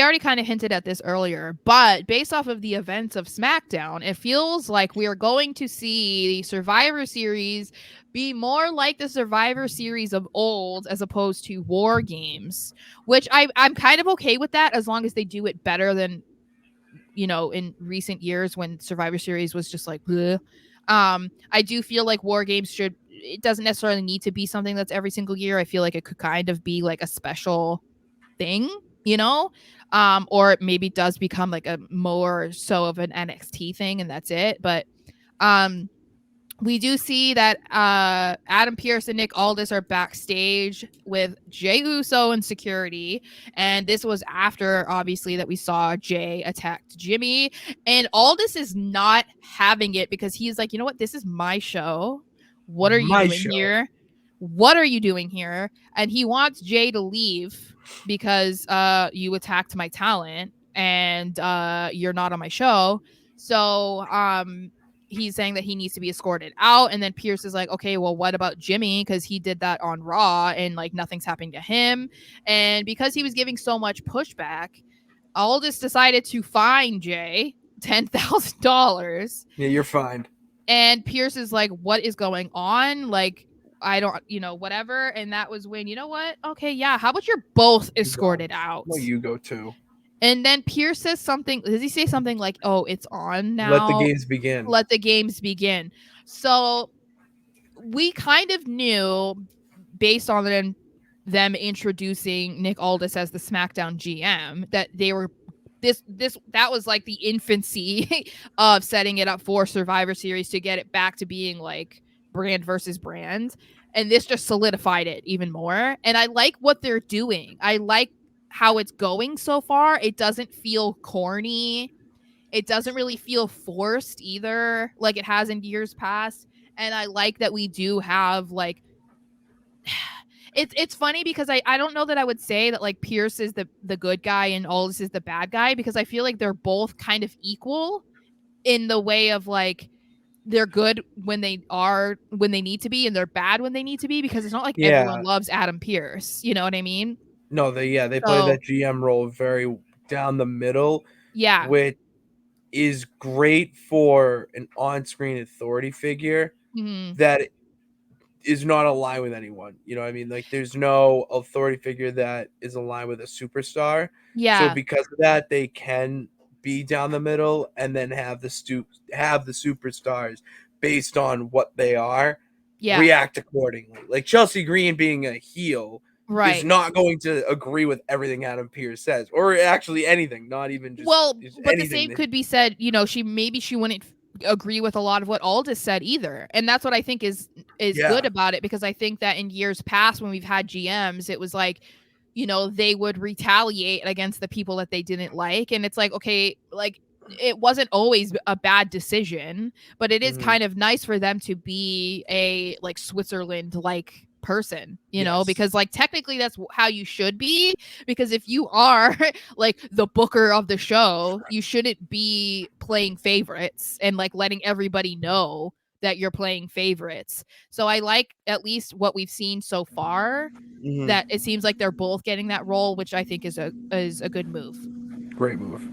already kind of hinted at this earlier, but based off of the events of SmackDown, it feels like we are going to see the Survivor Series be more like the Survivor Series of old as opposed to War Games, which I'm kind of okay with that as long as they do it better than, in recent years when Survivor Series was just like, bleh. I do feel like War Games it doesn't necessarily need to be something that's every single year. I feel like it could kind of be like a special thing, or it maybe does become like a more so of an NXT thing and that's it. But we do see that Adam Pearce and Nick Aldis are backstage with Jey Uso and security. And this was after, obviously, that we saw Jey attacked Jimmy. And Aldis is not having it because he's like, you know what? This is my show. What are you doing here? What are you doing here? And he wants Jey to leave because you attacked my talent and you're not on my show. So he's saying that he needs to be escorted out. And then Pierce is like, okay, well, what about Jimmy? Because he did that on Raw and like nothing's happening to him. And because he was giving so much pushback, Aldis decided to fine Jey $10,000. Yeah, you're fined. And Pierce is like, what is going on? Like, I don't, whatever. And that was when, you know what? Okay, yeah. How about you're both escorted out? Well, you go too. And then Pierce says something. Does he say something like, oh, it's on now? Let the games begin. Let the games begin. So we kind of knew, based on them introducing Nick Aldis as the SmackDown GM, that they were that was like the infancy of setting it up for Survivor Series to get it back to being like brand versus brand. And this just solidified it even more. And I like what they're doing. I like how it's going so far. It doesn't feel corny. It doesn't really feel forced either, like it has in years past. And I like that we do have like it's funny because I don't know that I would say that like Pierce is the good guy and Aldis is the bad guy, because I feel like they're both kind of equal in the way of like they're good when they need to be and they're bad when they need to be, because it's not like everyone loves Adam Pearce. You know what I mean? No, they play that GM role very down the middle. Yeah. Which is great for an on-screen authority figure that is not aligned with anyone. You know what I mean? Like there's no authority figure that is aligned with a superstar. Yeah. So because of that, they can be down the middle and then have the superstars based on what they are react accordingly. Like Chelsea Green being a heel is not going to agree with everything Adam Pearce says, or actually anything, not even just but the same could be said, she wouldn't agree with a lot of what Aldis said either. And that's what I think is good about it, because I think that in years past when we've had GMs, it was like, they would retaliate against the people that they didn't like. And it's like, okay, like it wasn't always a bad decision, but it is kind of nice for them to be a like Switzerland like person, because like technically that's how you should be, because if you are like the booker of the show, you shouldn't be playing favorites and like letting everybody know that you're playing favorites. So I like at least what we've seen so far, that it seems like they're both getting that role, which I think is a good move. Great move.